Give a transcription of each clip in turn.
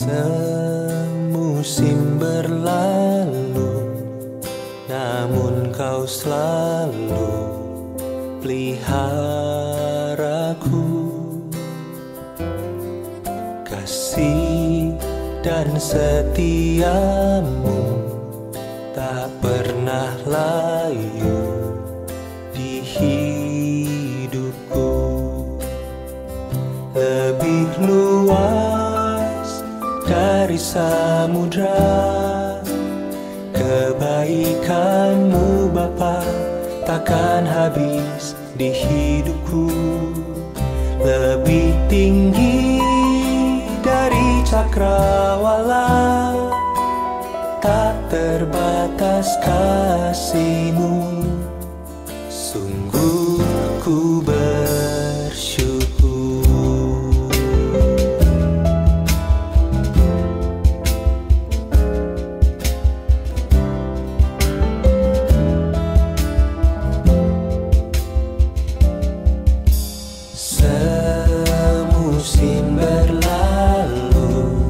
Semusim berlalu, namun kau selalu peliharaku. Kasih dan setiamu tak pernah layu di hidupku. Lebih luas dari samudra, kebaikanmu Bapa takkan habis di hidupku. Lebih tinggi dari cakrawala, tak terbatas kasih-Mu. Sungguh ku bersyukur. Semusim berlalu,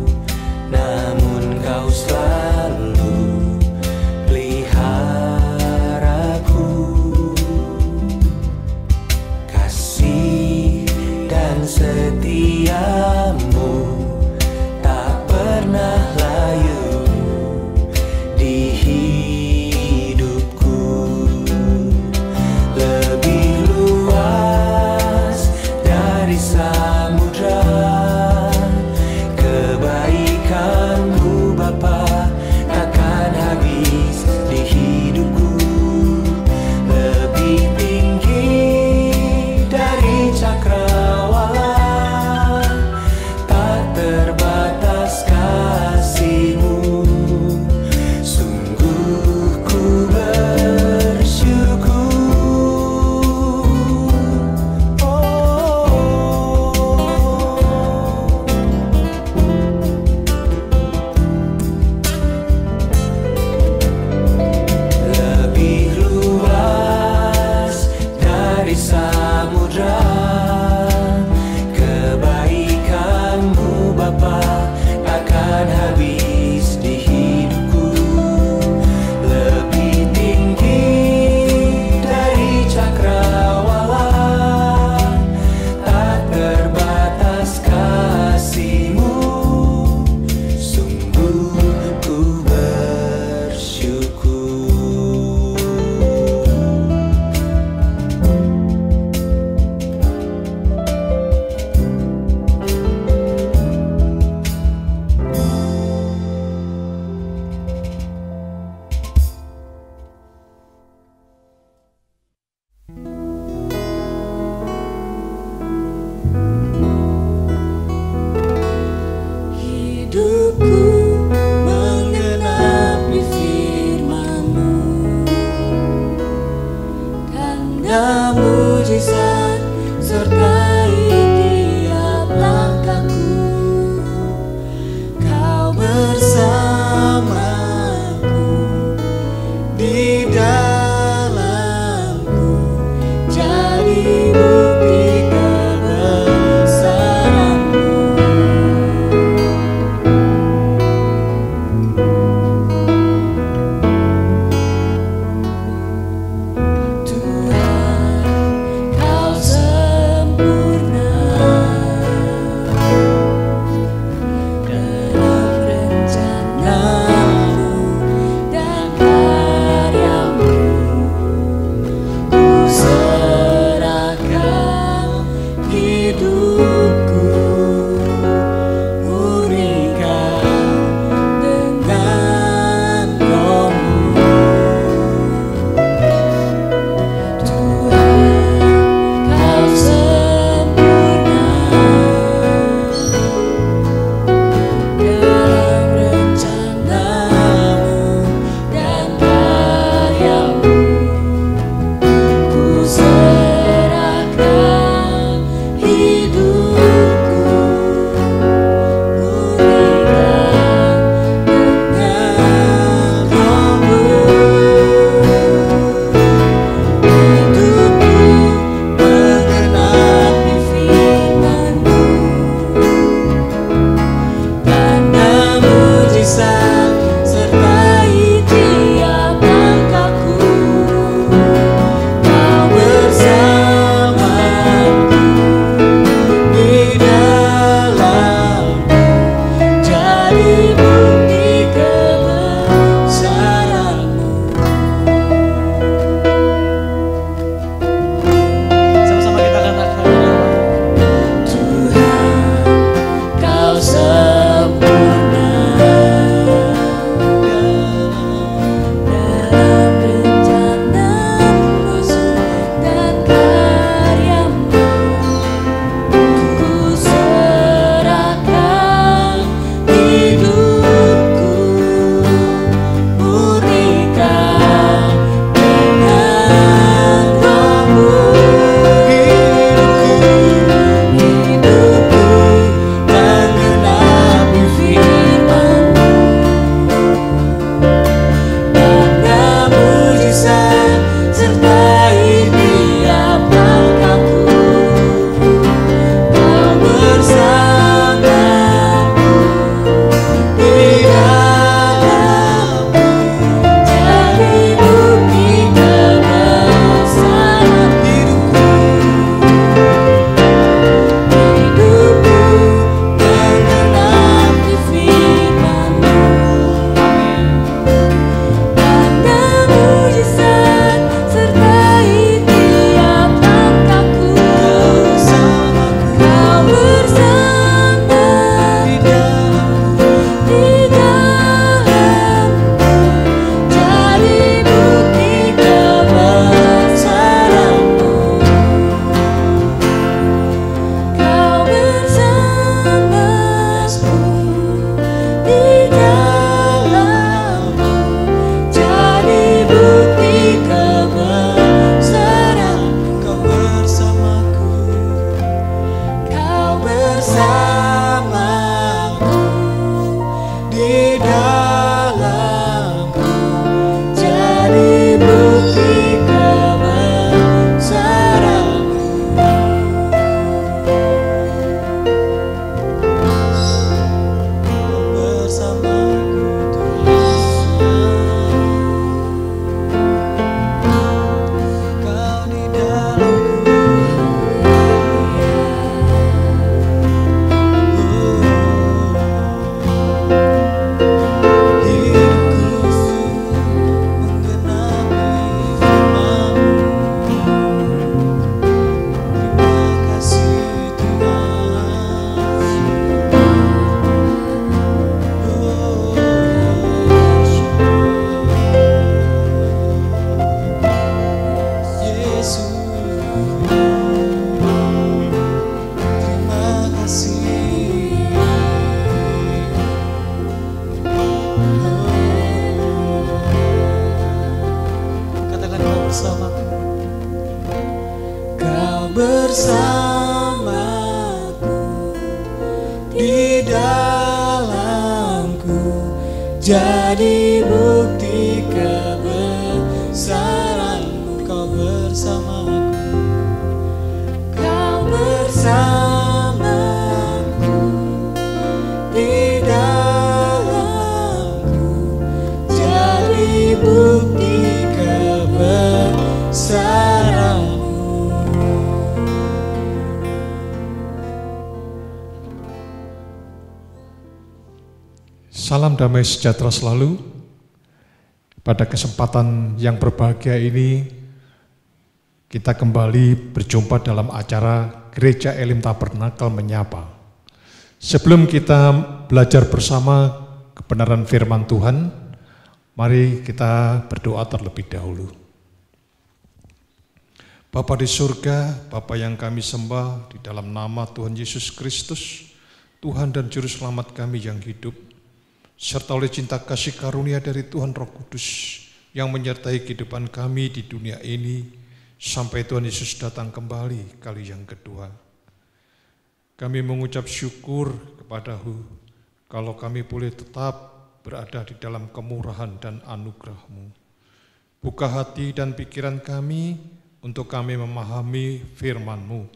namun kau selalu peliharaku. Kasih dan setiamu tak pernah layu di hidupku. Lebih luas dari samudra, kebaikanmu Bapa takkan habis di hidupku. Lebih tinggi dari cakrawala, tak terbatas kasih-Mu. Sungguh ku bersyukur. Lebih luas dari samudra, kebaikanmu Bapa takkan habis di hidupku. Lebih tinggi dari cakrawala, tak terbatas kasih-Mu. Sungguh ku bersyukur. Hidupku menggenapi firman-Mu, tanda mujizat sertai tiap langkahku. Kau bersamaku di dalamku, jadi bukti kebesaran-Mu. Tuhan, Kau sempurna dalam rencana-Mu dan karya-Mu. Ku serahkan hidupku, murnikan dengan Roh-Mu. Tuhan, Kau sempurna dalam rencana-Mu dan karya-Mu. Ku serahkan hidupku, murnikan dengan Roh-Mu. Hidupku menggenapi firman-Mu, tanda bersamaku, di dalamku, jadi bukti kebesaranmu. Kau bersamaku Tuhan, Kau di dalamku. Kau bersamaku, di dalamku, jadi bukti kebesaranmu. Kau bersamaku, Kau bersamaku, di dalamku, jadi bukti kebesaranmu. Salam damai sejahtera selalu. Pada kesempatan yang berbahagia ini, kita kembali berjumpa dalam acara Gereja Elim Tabernakel Menyapa. Sebelum kita belajar bersama kebenaran firman Tuhan, mari kita berdoa terlebih dahulu. Bapa di surga, Bapa yang kami sembah di dalam nama Tuhan Yesus Kristus, Tuhan dan Juru Selamat kami yang hidup, serta oleh cinta kasih karunia dari Tuhan Roh Kudus yang menyertai kehidupan kami di dunia ini sampai Tuhan Yesus datang kembali kali yang kedua. Kami mengucap syukur kepadamu kalau kami boleh tetap berada di dalam kemurahan dan anugerah-Mu. Buka hati dan pikiran kami untuk kami memahami firman-Mu.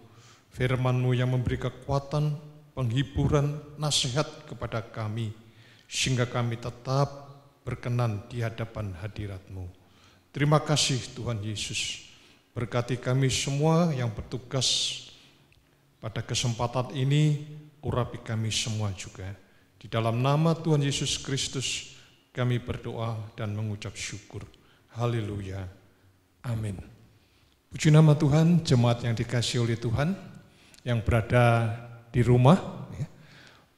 Firman-Mu yang memberi kekuatan, penghiburan, nasihat kepada kami, sehingga kami tetap berkenan di hadapan hadirat-Mu. Terima kasih Tuhan Yesus. Berkati kami semua yang bertugas pada kesempatan ini, urapi kami semua juga. Di dalam nama Tuhan Yesus Kristus kami berdoa dan mengucap syukur. Haleluya. Amin. Puji nama Tuhan, jemaat yang dikasihi oleh Tuhan, yang berada di rumah.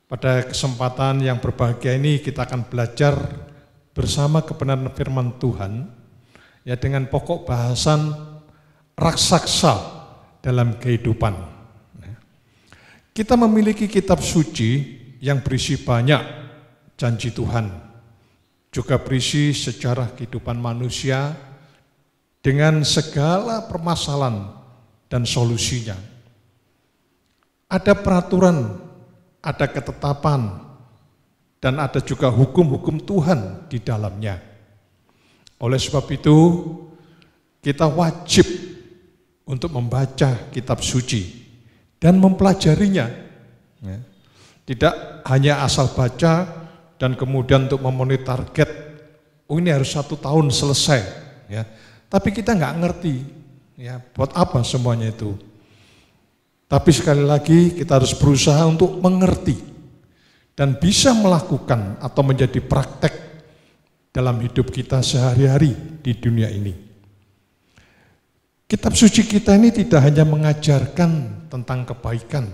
Pada kesempatan yang berbahagia ini kita akan belajar bersama kebenaran firman Tuhan ya dengan pokok bahasan raksasa dalam kehidupan. Kita memiliki kitab suci yang berisi banyak janji Tuhan, juga berisi sejarah kehidupan manusia dengan segala permasalahan dan solusinya. Ada peraturan, ada ketetapan, dan ada juga hukum-hukum Tuhan di dalamnya. Oleh sebab itu, kita wajib untuk membaca kitab suci dan mempelajarinya. Tidak hanya asal baca dan kemudian untuk memenuhi target, oh ini harus 1 tahun selesai. Ya. Tapi kita nggak ngerti, ya, buat apa semuanya itu. Tapi sekali lagi kita harus berusaha untuk mengerti dan bisa melakukan atau menjadi praktek dalam hidup kita sehari-hari di dunia ini. Kitab suci kita ini tidak hanya mengajarkan tentang kebaikan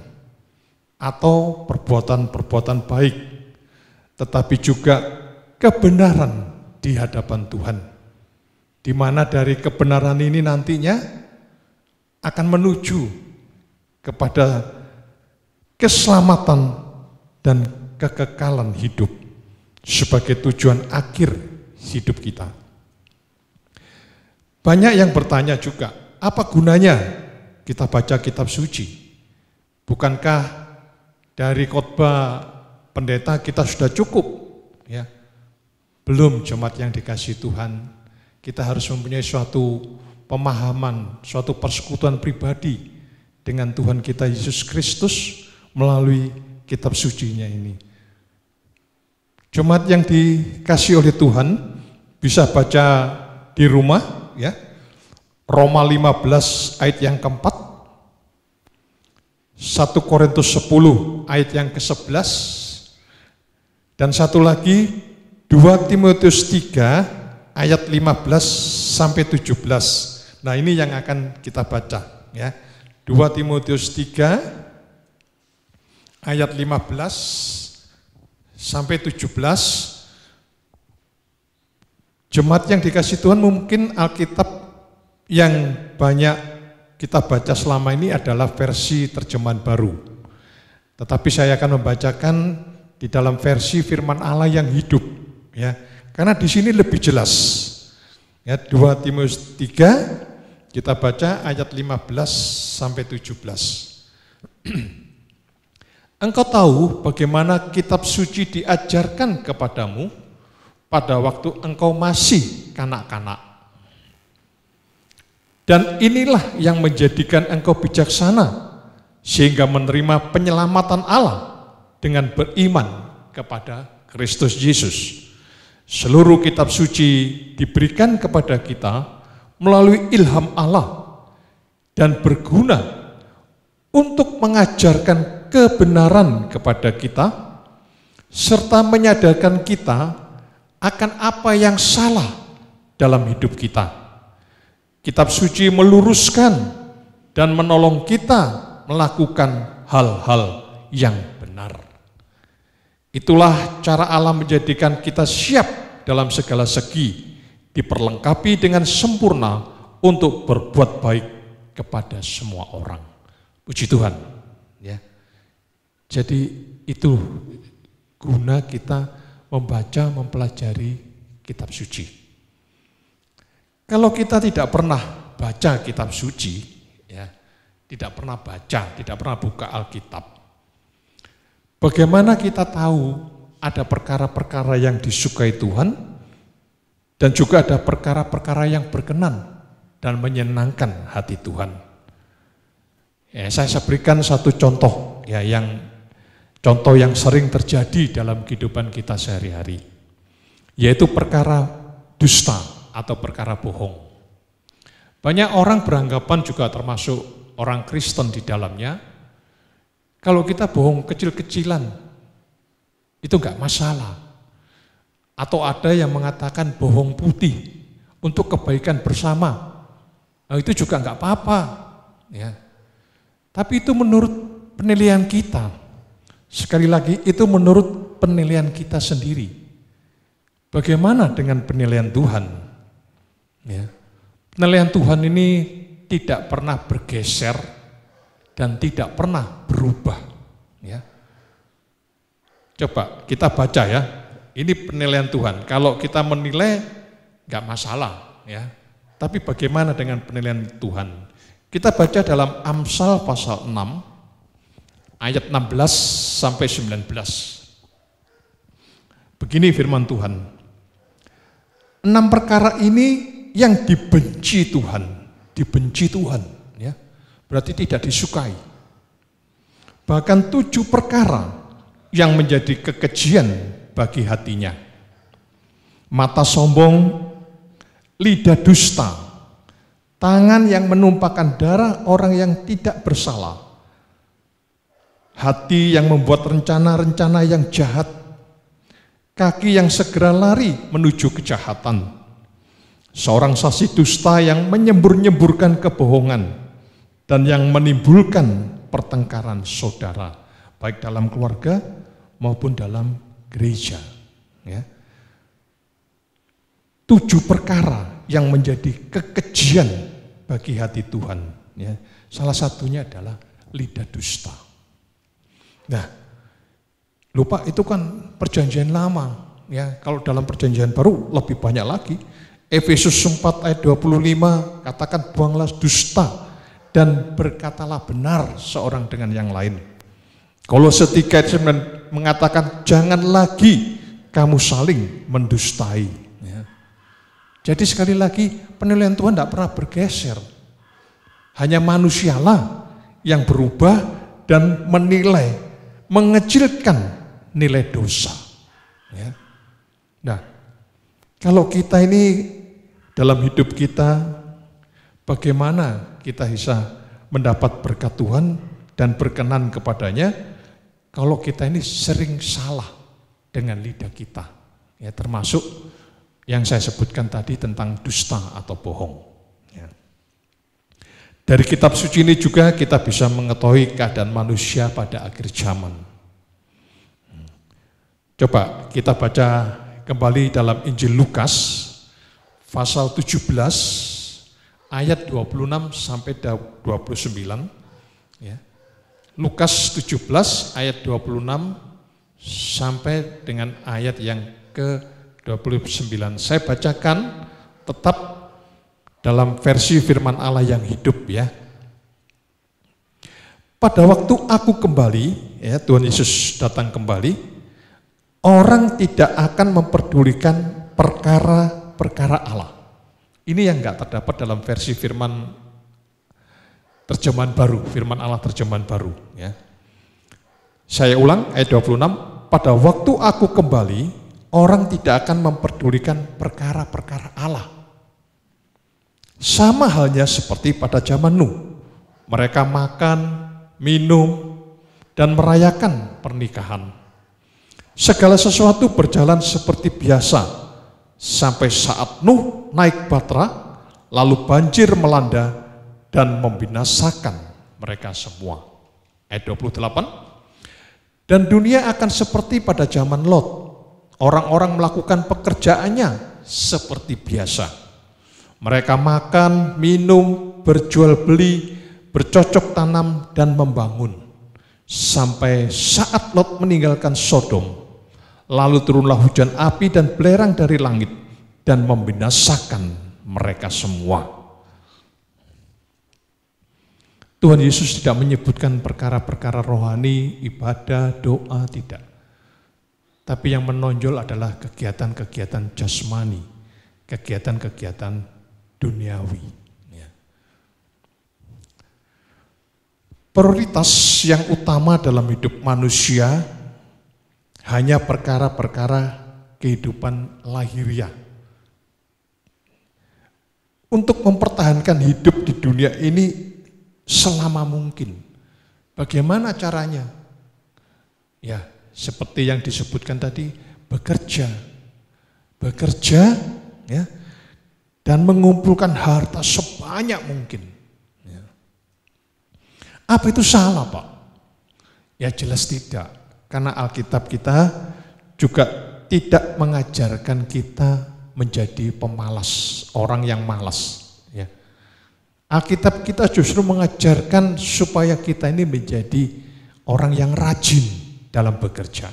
atau perbuatan-perbuatan baik, tetapi juga kebenaran di hadapan Tuhan, di mana dari kebenaran ini nantinya akan menuju kepada keselamatan dan kekekalan hidup sebagai tujuan akhir hidup kita. Banyak yang bertanya juga, apa gunanya kita baca kitab suci? Bukankah dari khotbah pendeta kita sudah cukup, ya. Belum jemaat yang dikasihi Tuhan, kita harus mempunyai suatu pemahaman, suatu persekutuan pribadi dengan Tuhan kita Yesus Kristus melalui kitab sucinya ini. Jemaat yang dikasihi oleh Tuhan bisa baca di rumah, ya. Roma 15 ayat yang keempat, 1 Korintus 10 ayat yang ke-11, dan satu lagi 2 Timotius 3 ayat 15 sampai 17. Nah, ini yang akan kita baca, ya. 2 Timotius 3 ayat 15 sampai 17. Jemaat yang dikasihi Tuhan, mungkin Alkitab yang banyak kita baca selama ini adalah versi terjemahan baru. Tetapi saya akan membacakan di dalam versi firman Allah yang hidup, ya. Karena di sini lebih jelas. Ya, 2 Timotius 3 kita baca ayat 15 sampai 17. Engkau tahu bagaimana kitab suci diajarkan kepadamu pada waktu engkau masih kanak-kanak. Dan inilah yang menjadikan engkau bijaksana, sehingga menerima penyelamatan Allah dengan beriman kepada Kristus Yesus. Seluruh kitab suci diberikan kepada kita melalui ilham Allah dan berguna untuk mengajarkan kebenaran kepada kita, serta menyadarkan kita akan apa yang salah dalam hidup kita. Kitab suci meluruskan dan menolong kita melakukan hal-hal yang benar. Itulah cara Allah menjadikan kita siap dalam segala segi, diperlengkapi dengan sempurna untuk berbuat baik kepada semua orang. Puji Tuhan, ya. Jadi itu guna kita membaca, mempelajari kitab suci. Kalau kita tidak pernah baca kitab suci, ya, tidak pernah baca, tidak pernah buka Alkitab, bagaimana kita tahu ada perkara-perkara yang disukai Tuhan dan juga ada perkara-perkara yang berkenan dan menyenangkan hati Tuhan? Ya, saya berikan satu contoh, ya, contoh yang sering terjadi dalam kehidupan kita sehari-hari, yaitu perkara dusta atau perkara bohong. Banyak orang beranggapan, juga termasuk orang Kristen di dalamnya, kalau kita bohong kecil-kecilan itu enggak masalah. Atau ada yang mengatakan bohong putih untuk kebaikan bersama, nah, itu juga enggak apa-apa, ya. Tapi itu menurut penilaian kita. Sekali lagi, itu menurut penilaian kita sendiri. Bagaimana dengan penilaian Tuhan? Ya. Penilaian Tuhan ini tidak pernah bergeser dan tidak pernah berubah, ya. Coba kita baca, ya. Ini penilaian Tuhan. Kalau kita menilai nggak masalah, ya. Tapi bagaimana dengan penilaian Tuhan? Kita baca dalam Amsal pasal 6 ayat 16 sampai 19. Begini firman Tuhan. 6 perkara ini yang dibenci Tuhan, ya, berarti tidak disukai. Bahkan 7 perkara yang menjadi kekejian bagi hatinya: mata sombong, lidah dusta, tangan yang menumpahkan darah orang yang tidak bersalah, hati yang membuat rencana-rencana yang jahat, kaki yang segera lari menuju kejahatan, seorang saksi dusta yang menyembur-nyemburkan kebohongan dan yang menimbulkan pertengkaran saudara, baik dalam keluarga maupun dalam gereja, ya. 7 perkara yang menjadi kekejian bagi hati Tuhan, ya. Salah satunya adalah lidah dusta. Nah, lupa itu kan perjanjian lama, ya. Kalau dalam perjanjian baru lebih banyak lagi. Efesus 4 ayat 25 katakan, buanglah dusta dan berkatalah benar seorang dengan yang lain. Kolose 3 ayat 9 mengatakan jangan lagi kamu saling mendustai. Ya. Jadi sekali lagi penilaian Tuhan tidak pernah bergeser. Hanya manusialah yang berubah dan menilai, mengecilkan nilai dosa. Ya. Nah, kalau kita ini dalam hidup kita, bagaimana kita bisa mendapat berkat Tuhan dan berkenan kepadanya kalau kita ini sering salah dengan lidah kita. Ya, termasuk yang saya sebutkan tadi tentang dusta atau bohong. Ya. Dari kitab suci ini juga kita bisa mengetahui keadaan manusia pada akhir zaman. Coba kita baca kembali dalam Injil Lukas pasal 17 ayat 26 sampai 29. Ya. Lukas 17 ayat 26 sampai dengan ayat yang ke-29. Saya bacakan tetap dalam versi firman Allah yang hidup ya. Pada waktu aku kembali, ya Tuhan Yesus datang kembali, orang tidak akan memperdulikan perkara-perkara Allah. Ini yang enggak terdapat dalam versi firman terjemahan baru, firman Allah terjemahan baru. Ya. Saya ulang ayat 26, pada waktu aku kembali, orang tidak akan memperdulikan perkara-perkara Allah. Sama halnya seperti pada zaman Nuh. Mereka makan, minum, dan merayakan pernikahan. Segala sesuatu berjalan seperti biasa sampai saat Nuh naik batra, lalu banjir melanda dan membinasakan mereka semua. Ayat 28. Dan dunia akan seperti pada zaman Lot. Orang-orang melakukan pekerjaannya seperti biasa. Mereka makan, minum, berjual beli, bercocok tanam dan membangun. Sampai saat Lot meninggalkan Sodom. Lalu turunlah hujan api dan belerang dari langit dan membinasakan mereka semua. Tuhan Yesus tidak menyebutkan perkara-perkara rohani, ibadah, doa, tidak. Tapi yang menonjol adalah kegiatan-kegiatan jasmani, kegiatan-kegiatan duniawi. Prioritas yang utama dalam hidup manusia hanya perkara-perkara kehidupan lahiriah. Untuk mempertahankan hidup di dunia ini selama mungkin. Bagaimana caranya? Ya, seperti yang disebutkan tadi, bekerja, ya, dan mengumpulkan harta sebanyak mungkin. Ya. Apa itu salah, Pak? Ya jelas tidak. Karena Alkitab kita juga tidak mengajarkan kita menjadi pemalas, orang yang malas. Ya. Alkitab kita justru mengajarkan supaya kita ini menjadi orang yang rajin dalam bekerja.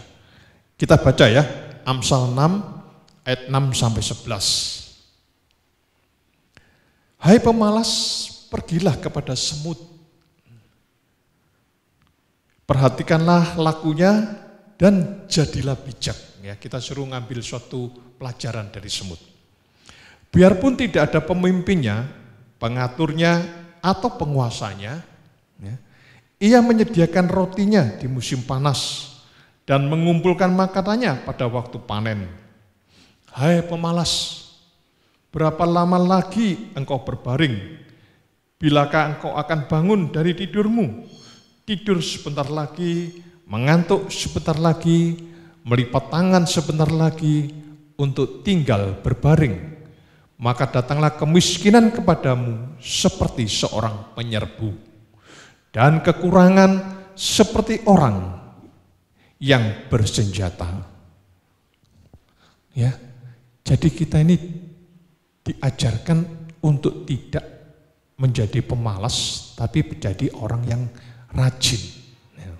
Kita baca ya, Amsal 6 ayat 6 sampai 11. Hai pemalas, pergilah kepada semut. Perhatikanlah lakunya dan jadilah bijak. Ya, kita suruh ngambil suatu pelajaran dari semut. Biarpun tidak ada pemimpinnya, pengaturnya, atau penguasanya, ya, ia menyediakan rotinya di musim panas dan mengumpulkan makanannya pada waktu panen. Hai pemalas, berapa lama lagi engkau berbaring? Bilakah engkau akan bangun dari tidurmu? Tidur sebentar lagi, mengantuk sebentar lagi, melipat tangan sebentar lagi untuk tinggal berbaring. Maka datanglah kemiskinan kepadamu seperti seorang penyerbu, dan kekurangan seperti orang yang bersenjata. Ya, jadi kita ini diajarkan untuk tidak menjadi pemalas, tapi menjadi orang yang rajin. Ya.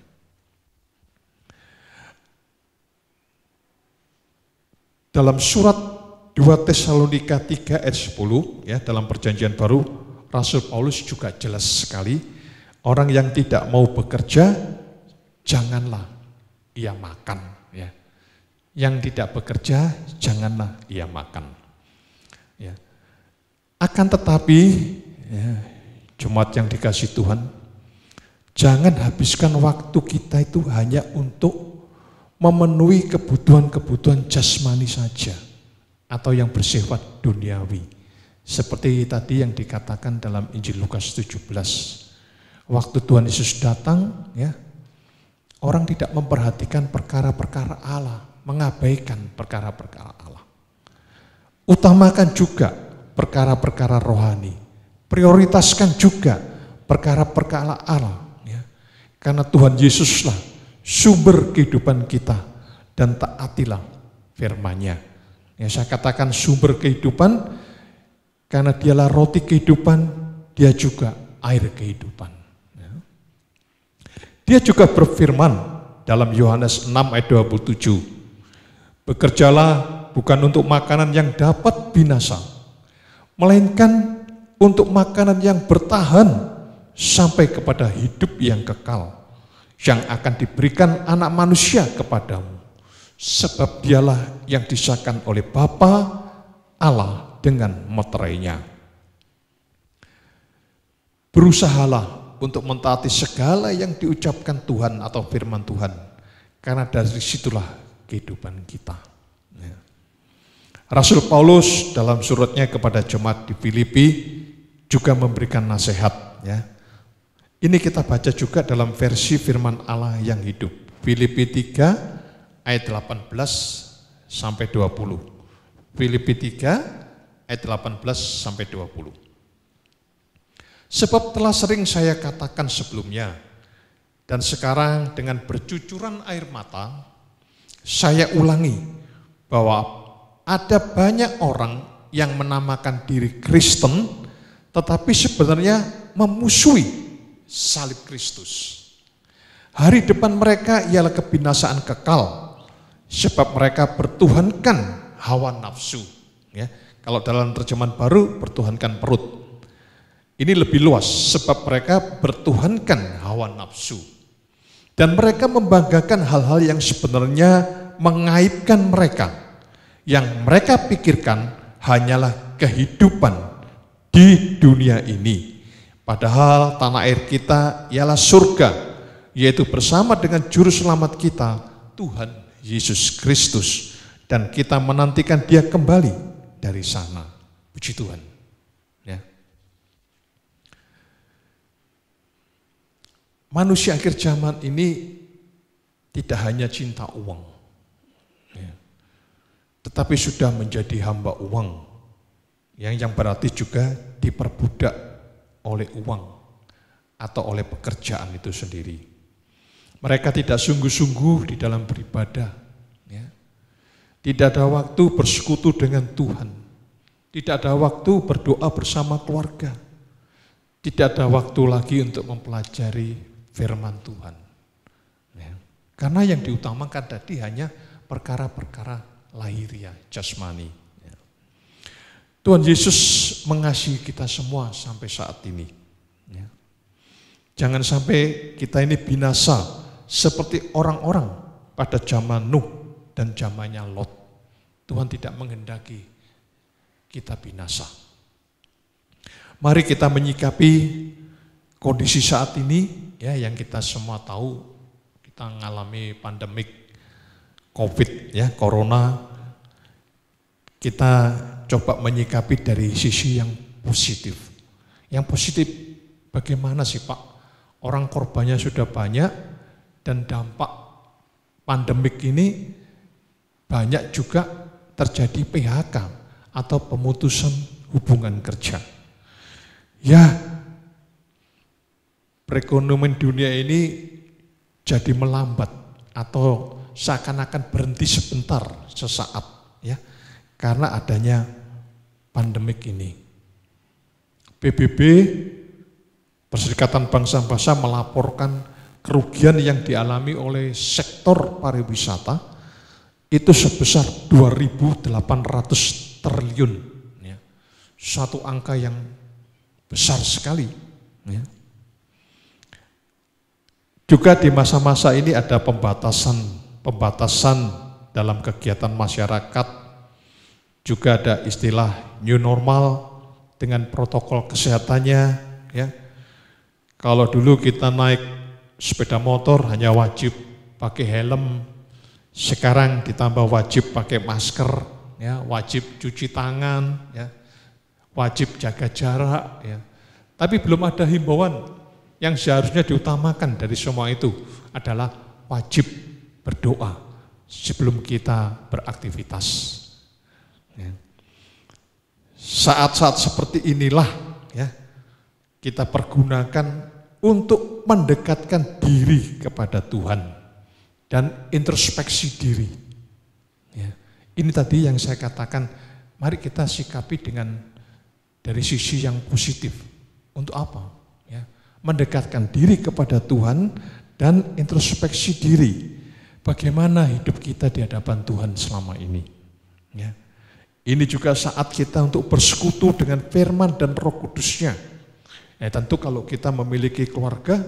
Dalam surat 2 Tesalonika 3 ayat 10, ya, dalam perjanjian baru, Rasul Paulus juga jelas sekali, orang yang tidak mau bekerja janganlah ia makan. Ya. Yang tidak bekerja, janganlah ia makan. Ya. Akan tetapi, ya, jemaat yang dikasihi Tuhan, jangan habiskan waktu kita itu hanya untuk memenuhi kebutuhan-kebutuhan jasmani saja atau yang bersifat duniawi. Seperti tadi yang dikatakan dalam Injil Lukas 17. Waktu Tuhan Yesus datang, ya, orang tidak memperhatikan perkara-perkara Allah, mengabaikan perkara-perkara Allah. Utamakan juga perkara-perkara rohani. Prioritaskan juga perkara-perkara Allah. Ya. Karena Tuhan Yesuslah sumber kehidupan kita dan taatilah firman-Nya. Ya, saya katakan sumber kehidupan karena dialah roti kehidupan, dia juga air kehidupan. Ya. Dia juga berfirman dalam Yohanes 6 ayat 27, bekerjalah bukan untuk makanan yang dapat binasa, melainkan untuk makanan yang bertahan sampai kepada hidup yang kekal, yang akan diberikan anak manusia kepadamu. Sebab dialah yang disahkan oleh Bapa Allah dengan meterainya. Berusahalah untuk mentaati segala yang diucapkan Tuhan atau firman Tuhan, karena dari situlah kehidupan kita. Ya. Rasul Paulus dalam suratnya kepada jemaat di Filipi juga memberikan nasihat. Ya. Ini kita baca juga dalam versi firman Allah yang hidup. Filipi 3 ayat 18 sampai 20. Filipi 3 ayat 18 sampai 20. Sebab telah sering saya katakan sebelumnya, dan sekarang dengan bercucuran air mata, saya ulangi bahwa ada banyak orang yang menamakan diri Kristen, tetapi sebenarnya memusuhi salib Kristus. Hari depan mereka ialah kebinasaan kekal, sebab mereka bertuhankan hawa nafsu. Ya, kalau dalam terjemahan baru, bertuhankan perut. Ini lebih luas, sebab mereka bertuhankan hawa nafsu. Dan mereka membanggakan hal-hal yang sebenarnya mengaibkan mereka. Yang mereka pikirkan hanyalah kehidupan di dunia ini. Padahal tanah air kita ialah surga, yaitu bersama dengan juru selamat kita, Tuhan Yesus Kristus. Dan kita menantikan dia kembali dari sana. Puji Tuhan. Ya. Manusia akhir zaman ini tidak hanya cinta uang, ya, tetapi sudah menjadi hamba uang, yang berarti juga diperbudak oleh uang atau oleh pekerjaan itu sendiri. Mereka tidak sungguh-sungguh di dalam beribadah, ya. Tidak ada waktu bersekutu dengan Tuhan, tidak ada waktu berdoa bersama keluarga, tidak ada waktu lagi untuk mempelajari firman Tuhan. Ya. Karena yang diutamakan tadi hanya perkara-perkara lahiriah, jasmani. Ya. Tuhan Yesus mengasihi kita semua sampai saat ini. Ya. Jangan sampai kita ini binasa seperti orang-orang pada zaman Nuh dan zamannya Lot. Tuhan tidak menghendaki kita binasa. Mari kita menyikapi kondisi saat ini, ya, yang kita semua tahu, kita mengalami pandemik COVID, ya, Corona. Kita coba menyikapi dari sisi yang positif. Yang positif bagaimana sih Pak? Orang korbannya sudah banyak dan dampak pandemik ini banyak juga terjadi PHK atau pemutusan hubungan kerja. Ya, perekonomian dunia ini jadi melambat atau seakan-akan berhenti sebentar, sesaat, ya, karena adanya pandemik ini. PBB, Perserikatan Bangsa-Bangsa, melaporkan kerugian yang dialami oleh sektor pariwisata itu sebesar 2.800 triliun. Ya. Satu angka yang besar sekali. Ya. Juga di masa-masa ini ada pembatasan dalam kegiatan masyarakat. Juga ada istilah new normal dengan protokol kesehatannya, ya. Kalau dulu kita naik sepeda motor hanya wajib pakai helm, sekarang ditambah wajib pakai masker, ya, wajib cuci tangan, ya, wajib jaga jarak, ya. Tapi belum ada himbauan. Yang seharusnya diutamakan dari semua itu adalah wajib berdoa sebelum kita beraktivitas. Ya. Saat-saat seperti inilah, ya, kita pergunakan untuk mendekatkan diri kepada Tuhan dan introspeksi diri. Ya. Ini tadi yang saya katakan, mari kita sikapi dengan dari sisi yang positif. Untuk apa? Mendekatkan diri kepada Tuhan dan introspeksi diri. Bagaimana hidup kita di hadapan Tuhan selama ini. Ya. Ini juga saat kita untuk bersekutu dengan firman dan Roh Kudus-Nya. Ya, tentu kalau kita memiliki keluarga,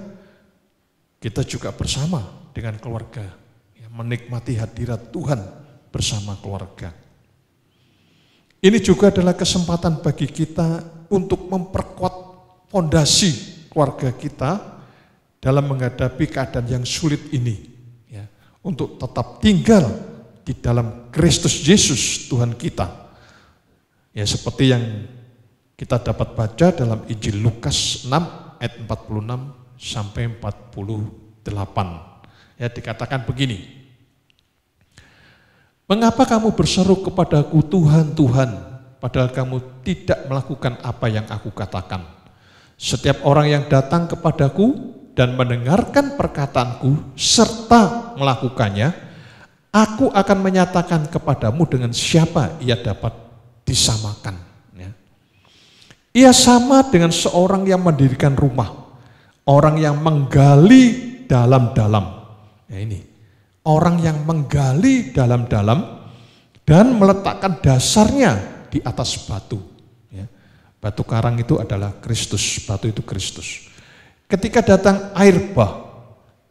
kita juga bersama dengan keluarga. Ya, menikmati hadirat Tuhan bersama keluarga. Ini juga adalah kesempatan bagi kita untuk memperkuat fondasi keluarga kita dalam menghadapi keadaan yang sulit ini, ya, untuk tetap tinggal di dalam Kristus Yesus Tuhan kita, ya, seperti yang kita dapat baca dalam Injil Lukas 6 ayat 46 sampai 48, ya, dikatakan begini, mengapa kamu berseru kepadaku Tuhan, Tuhan, padahal kamu tidak melakukan apa yang aku katakan? Setiap orang yang datang kepadaku dan mendengarkan perkataanku serta melakukannya, aku akan menyatakan kepadamu dengan siapa ia dapat disamakan. Ya. Ia sama dengan seorang yang mendirikan rumah, orang yang menggali dalam-dalam. Ya, ini orang yang menggali dalam-dalam dan meletakkan dasarnya di atas batu. Batu karang itu adalah Kristus, batu itu Kristus. Ketika datang air bah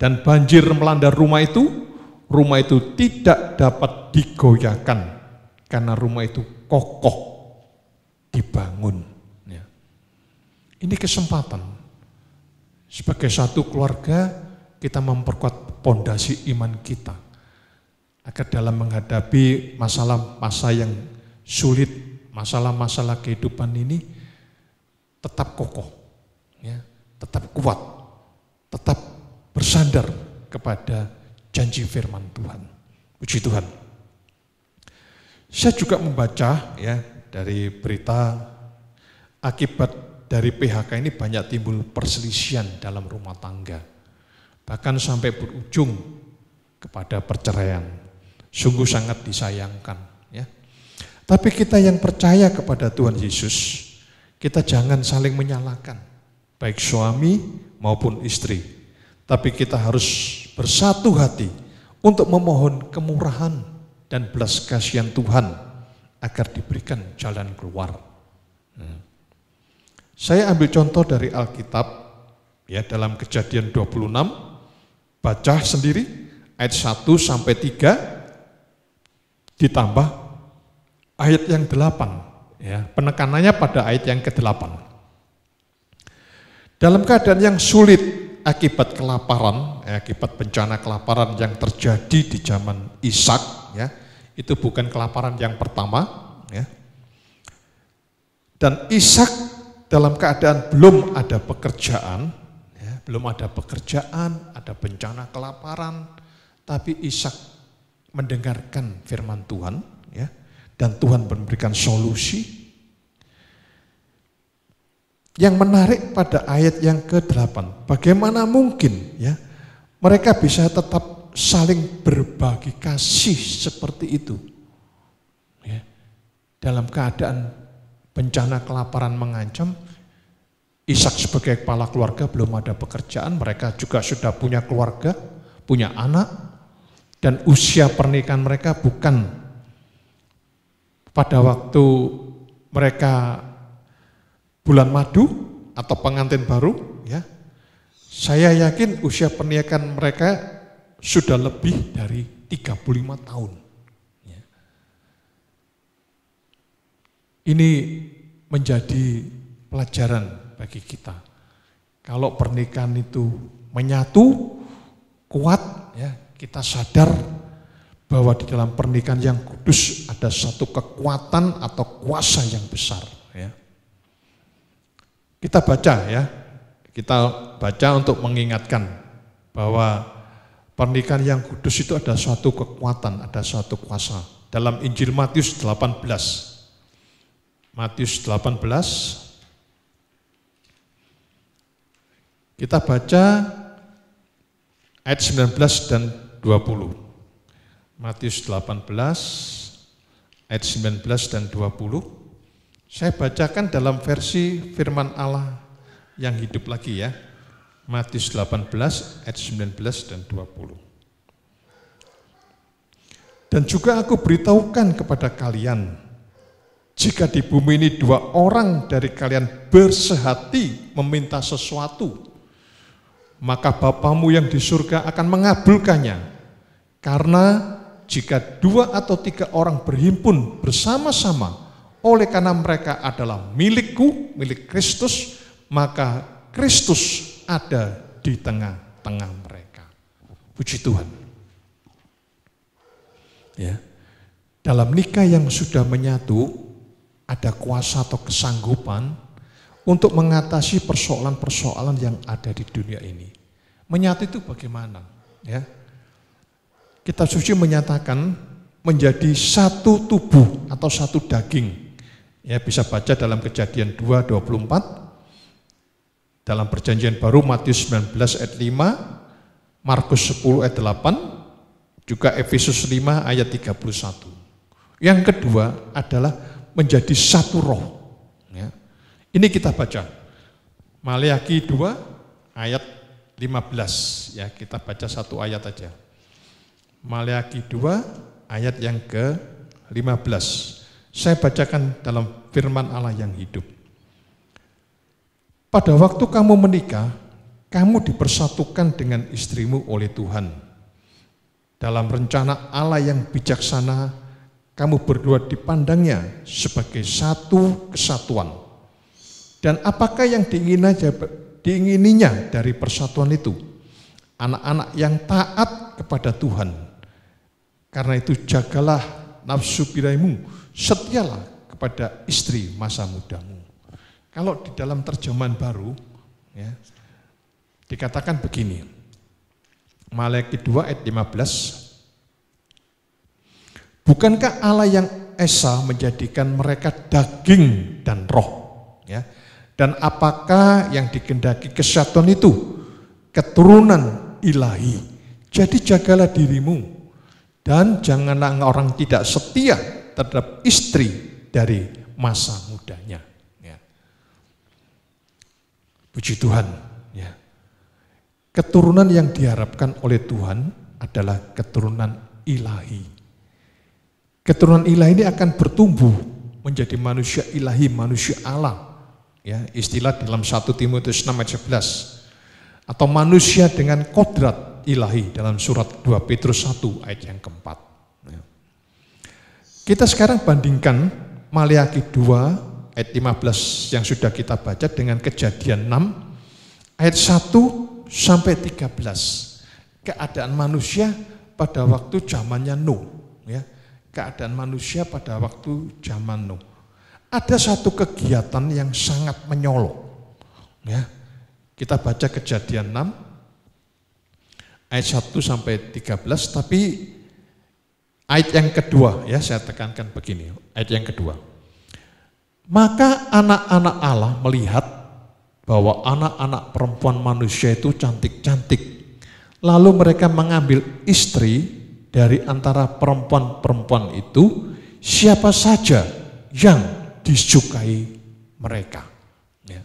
dan banjir melanda rumah itu tidak dapat digoyahkan karena rumah itu kokoh dibangun. Ya. Ini kesempatan sebagai satu keluarga kita memperkuat pondasi iman kita agar dalam menghadapi masalah-masalah yang sulit, masalah-masalah kehidupan ini tetap kokoh, ya, tetap kuat, tetap bersandar kepada janji firman Tuhan. Puji Tuhan. Saya juga membaca, ya, dari berita akibat dari PHK ini banyak timbul perselisihan dalam rumah tangga, bahkan sampai berujung kepada perceraian. Sungguh sangat disayangkan, ya. Tapi kita yang percaya kepada Tuhan Yesus, kita jangan saling menyalahkan, baik suami maupun istri. Tapi kita harus bersatu hati untuk memohon kemurahan dan belas kasihan Tuhan agar diberikan jalan keluar. Saya ambil contoh dari Alkitab, ya, dalam Kejadian 26, baca sendiri ayat 1 sampai 3 ditambah ayat yang 8. Ya, penekanannya pada ayat yang ke-8. Dalam keadaan yang sulit akibat kelaparan, akibat bencana kelaparan yang terjadi di zaman Ishak, ya, itu bukan kelaparan yang pertama, ya. Dan Ishak dalam keadaan belum ada pekerjaan, ya, belum ada pekerjaan, ada bencana kelaparan, tapi Ishak mendengarkan firman Tuhan, ya. Dan Tuhan memberikan solusi. Yang menarik pada ayat yang ke-8, bagaimana mungkin, ya, mereka bisa tetap saling berbagi kasih seperti itu, ya, dalam keadaan bencana kelaparan mengancam. Ishak sebagai kepala keluarga belum ada pekerjaan, mereka juga sudah punya keluarga, punya anak, dan usia pernikahan mereka bukan pada waktu mereka bulan madu atau pengantin baru, ya. Saya yakin usia pernikahan mereka sudah lebih dari 35 tahun. Ya. Ini menjadi pelajaran bagi kita. Kalau pernikahan itu menyatu, kuat, ya, kita sadar bahwa di dalam pernikahan yang kudus ada satu kekuatan atau kuasa yang besar. Ya. Kita baca ya, kita baca untuk mengingatkan bahwa pernikahan yang kudus itu ada suatu kekuatan, ada suatu kuasa. Dalam Injil Matius 18, Matius 18, kita baca ayat 19 dan 20. Matius 18 ayat 19 dan 20. Saya bacakan dalam versi firman Allah yang hidup lagi ya. Matius 18 ayat 19 dan 20. Dan juga aku beritahukan kepada kalian, jika di bumi ini 2 orang dari kalian bersehati meminta sesuatu, maka Bapamu yang di surga akan mengabulkannya. Karena jika 2 atau 3 orang berhimpun bersama-sama, oleh karena mereka adalah milikku, milik Kristus, maka Kristus ada di tengah-tengah mereka. Puji Tuhan. Ya. Dalam nikah yang sudah menyatu, ada kuasa atau kesanggupan untuk mengatasi persoalan-persoalan yang ada di dunia ini. Menyatu itu bagaimana? Ya. Kitab suci menyatakan menjadi satu tubuh atau satu daging. Ya, bisa baca dalam Kejadian 2:24, dalam Perjanjian Baru Matius 19 ayat 5, Markus 10 ayat 8, juga Efesus 5 ayat 31. Yang kedua adalah menjadi satu roh. Ya. Ini kita baca Maleakhi 2 ayat 15. Ya, kita baca satu ayat aja. Maleakhi 2 ayat yang ke-15. Saya bacakan dalam firman Allah yang hidup. Pada waktu kamu menikah, kamu dipersatukan dengan istrimu oleh Tuhan. Dalam rencana Allah yang bijaksana, kamu berdua dipandangnya sebagai satu kesatuan. Dan apakah yang diingininya dari persatuan itu? Anak-anak yang taat kepada Tuhan. Karena itu jagalah nafsu birahimu, setialah kepada istri masa mudamu. Kalau di dalam terjemahan baru, ya, dikatakan begini, Maleakhi 2 ayat 15, bukankah Allah yang Esa menjadikan mereka daging dan roh? Ya. Dan apakah yang dikehendaki kesatuan itu? Keturunan ilahi. Jadi jagalah dirimu, dan janganlah orang tidak setia terhadap istri dari masa mudanya. Ya. Puji Tuhan. Ya. Keturunan yang diharapkan oleh Tuhan adalah keturunan ilahi. Keturunan ilahi ini akan bertumbuh menjadi manusia ilahi, manusia Allah. Ya, istilah dalam 1 Timotius 6 ayat 11. Atau manusia dengan kodrat ilahi dalam surat 2 Petrus 1 ayat yang keempat. Ya. Kita sekarang bandingkan Maleakhi 2 ayat 15 yang sudah kita baca dengan Kejadian 6 ayat 1 sampai 13. Keadaan manusia pada waktu zamannya Nuh. Ya. Keadaan manusia pada waktu zaman Nuh. Ada satu kegiatan yang sangat menyolok. Ya. Kita baca Kejadian 6 ayat 1 sampai 13, tapi ayat yang kedua, ya saya tekankan begini, ayat yang kedua. Maka anak-anak Allah melihat bahwa anak-anak perempuan manusia itu cantik-cantik. Lalu mereka mengambil istri dari antara perempuan-perempuan itu, siapa saja yang disukai mereka. Ya.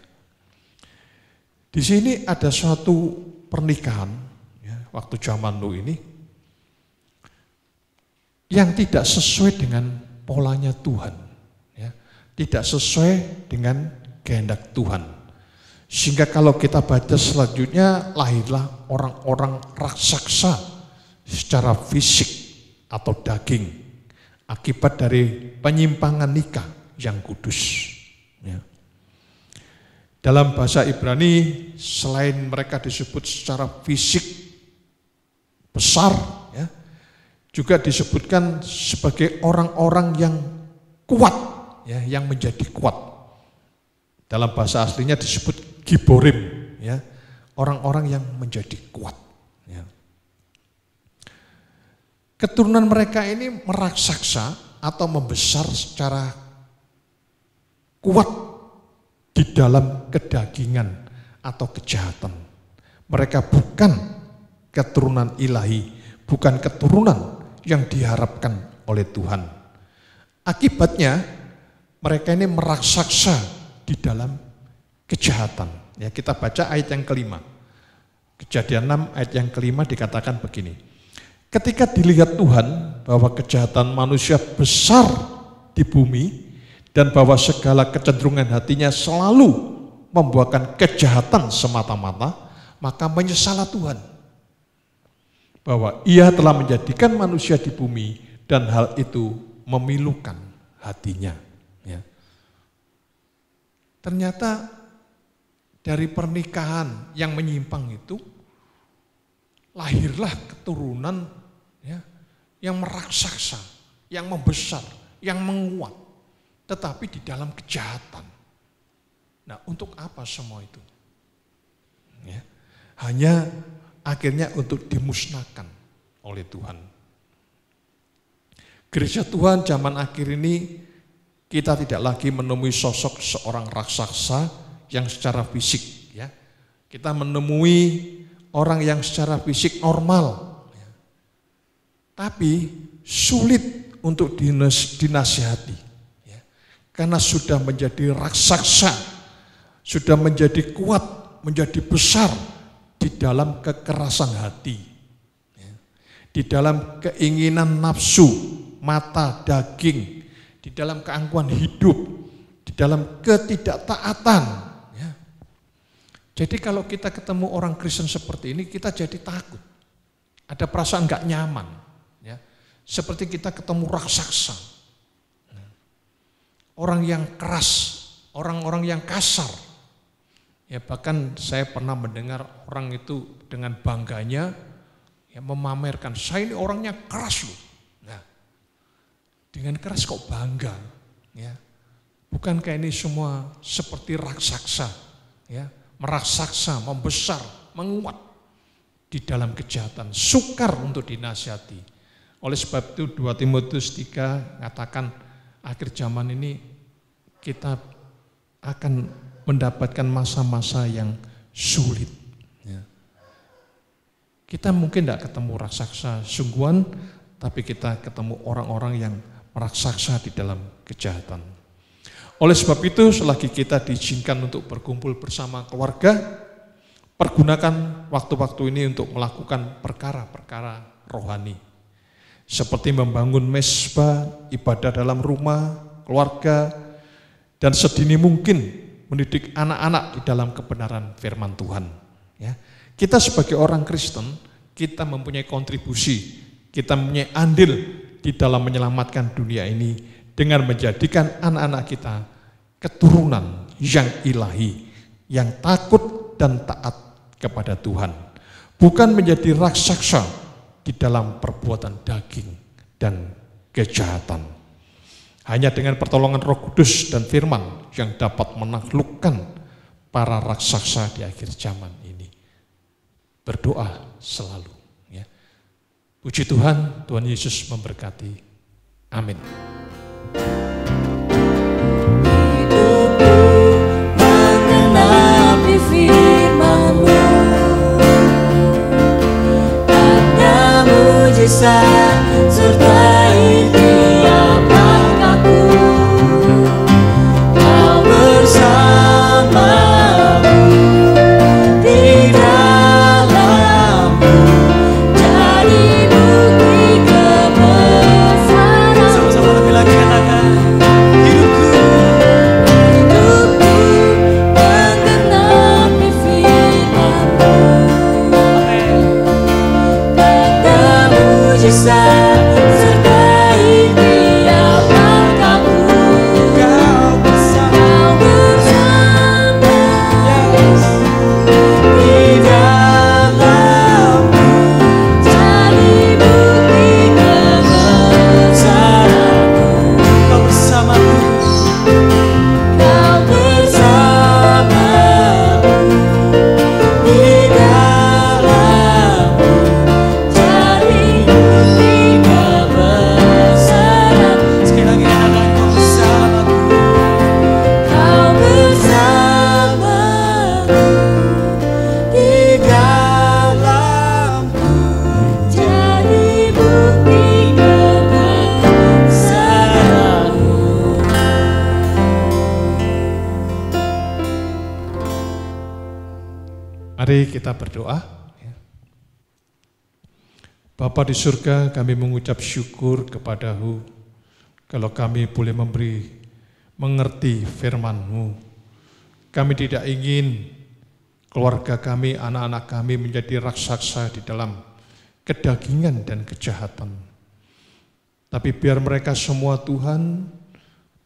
Di sini ada suatu pernikahan, ya, waktu zaman Nuh ini, yang tidak sesuai dengan polanya Tuhan, ya, tidak sesuai dengan kehendak Tuhan. Sehingga kalau kita baca selanjutnya, lahirlah orang-orang raksasa secara fisik atau daging akibat dari penyimpangan nikah yang kudus. Ya. Dalam bahasa Ibrani, selain mereka disebut secara fisik besar, ya, juga disebutkan sebagai orang-orang yang kuat, ya, yang menjadi kuat. Dalam bahasa aslinya disebut giborim, ya, orang-orang yang menjadi kuat. Ya. Keturunan mereka ini meraksasa atau membesar secara kuat di dalam kedagingan atau kejahatan. Mereka bukan keturunan ilahi, bukan keturunan yang diharapkan oleh Tuhan. Akibatnya mereka ini meraksasa di dalam kejahatan. Ya, kita baca ayat yang kelima. Kejadian 6 ayat yang kelima dikatakan begini. Ketika dilihat Tuhan bahwa kejahatan manusia besar di bumi dan bahwa segala kecenderungan hatinya selalu membuahkan kejahatan semata-mata, maka menyesallah Tuhan bahwa Ia telah menjadikan manusia di bumi dan hal itu memilukan hatinya. Ya. Ternyata dari pernikahan yang menyimpang itu lahirlah keturunan, ya, yang meraksasa, yang membesar, yang menguat, tetapi di dalam kejahatan. Nah, untuk apa semua itu? Ya, hanya akhirnya untuk dimusnahkan oleh Tuhan. Gereja Tuhan zaman akhir ini kita tidak lagi menemui sosok seorang raksasa yang secara fisik, ya. Kita menemui orang yang secara fisik normal, ya. Tapi sulit untuk dinasihati, ya. Karena sudah menjadi raksasa, sudah menjadi kuat, menjadi besar di dalam kekerasan hati, ya. Di dalam keinginan nafsu, mata, daging, di dalam keangkuhan hidup, di dalam ketidaktaatan. Ya. Jadi kalau kita ketemu orang Kristen seperti ini, kita jadi takut. Ada perasaan gak nyaman. Ya. Seperti kita ketemu raksasa. Orang yang keras, orang-orang yang kasar. Ya, bahkan saya pernah mendengar orang itu dengan bangganya ya, memamerkan, saya ini orangnya keras loh. Dengan keras kok bangga, ya. Bukankah ini semua seperti raksasa, ya, meraksasa, membesar, menguat di dalam kejahatan, sukar untuk dinasihati. Oleh sebab itu 2 Timotius 3 mengatakan akhir zaman ini kita akan mendapatkan masa-masa yang sulit. Ya. Kita mungkin tidak ketemu raksasa sungguhan, tapi kita ketemu orang-orang yang meraksasa di dalam kejahatan. Oleh sebab itu, selagi kita diizinkan untuk berkumpul bersama keluarga, pergunakan waktu-waktu ini untuk melakukan perkara-perkara rohani. Seperti membangun mezbah, ibadah dalam rumah, keluarga, dan sedini mungkin mendidik anak-anak di dalam kebenaran firman Tuhan. Ya. Kita sebagai orang Kristen, kita mempunyai kontribusi, kita mempunyai andil di dalam menyelamatkan dunia ini dengan menjadikan anak-anak kita keturunan yang ilahi, yang takut dan taat kepada Tuhan. Bukan menjadi raksasa di dalam perbuatan daging dan kejahatan. Hanya dengan pertolongan Roh Kudus dan firman yang dapat menaklukkan para raksasa di akhir zaman ini. Berdoa selalu. Puji Tuhan, Tuhan Yesus memberkati. Amin. Hidupku mengenapi firman-Mu, tanda mujizat sertai tiap langkahku. Kau bersamaku di dalamku, jadi bukti kebesaran. Sama-sama lebih lagi katakan, hidupku menggenap mujizat sertai tiap langkahku. Kau bersama di dalamku, jadi bukti kebesaranmu. Kau bersamaku, kau bersamaku di dalamku, jadi bukti kebesaran. Sekali lagi katakan, kau bersamaku, kau bersamaku di dalamku, jadi bukti kebesaranmu. Mari kita berdoa. Bapa di surga, kami mengucap syukur kepadamu kalau kami boleh mengerti firman-Mu. Kami tidak ingin keluarga kami, anak-anak kami menjadi raksasa di dalam kedagingan dan kejahatan. Tapi biar mereka semua Tuhan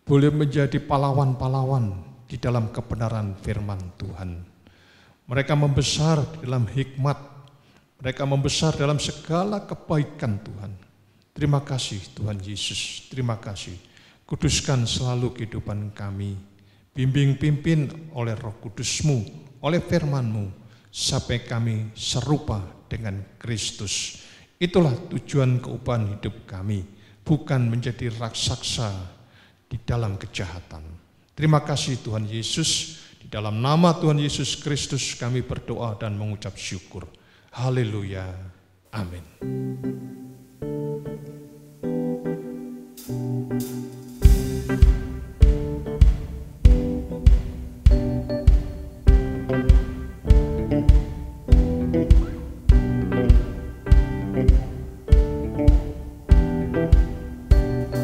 boleh menjadi pahlawan-pahlawan di dalam kebenaran firman Tuhan. Mereka membesar dalam hikmat, mereka membesar dalam segala kebaikan Tuhan. Terima kasih Tuhan Yesus, terima kasih. Kuduskan selalu kehidupan kami, bimbing pimpin oleh Roh Kudus-Mu, oleh firman-Mu, sampai kami serupa dengan Kristus. Itulah tujuan keubahan hidup kami, bukan menjadi raksasa di dalam kejahatan. Terima kasih Tuhan Yesus. Di dalam nama Tuhan Yesus Kristus kami berdoa dan mengucap syukur. Haleluya. Amin.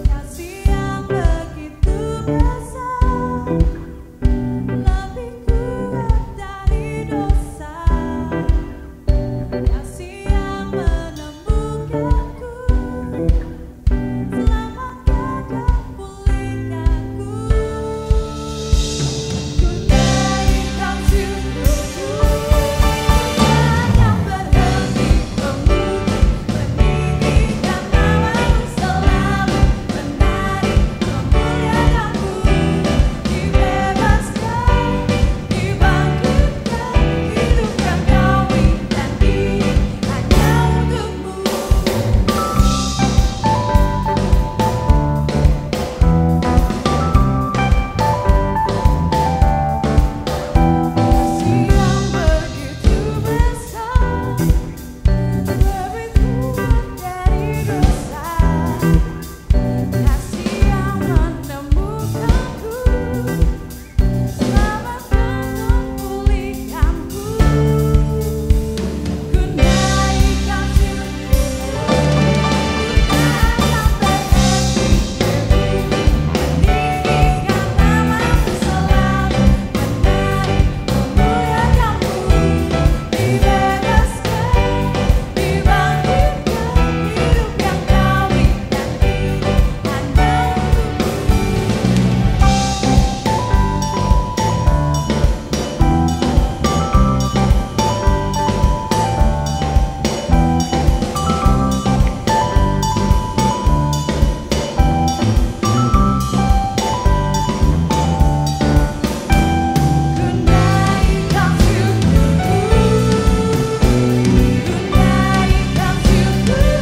Kasih yang begitu besar, lebih kuat dari dosa. Kasih yang menemukanku, selamatkan dan pulihkanku. Ku naikkan syukurku, takkan berhenti memuji, meninggikan nama-Mu selalu, menari memuliakanmu. Dibebaskan, dibangkitkan, hidupkan kami dan diri hanya untuk-Mu. Kasih yang begitu besar, lebih kuat dari dosa. Kasih yang menemukanku, selamatkan dan pulihkanku. Ku naikkan syukurku, takkan berhenti meninggikan nama-Mu selalu, menari memuliakanmu. Dibebaskan, dibangkitkan, hidupkan kami dan diri hanya ku naikkan syukurku.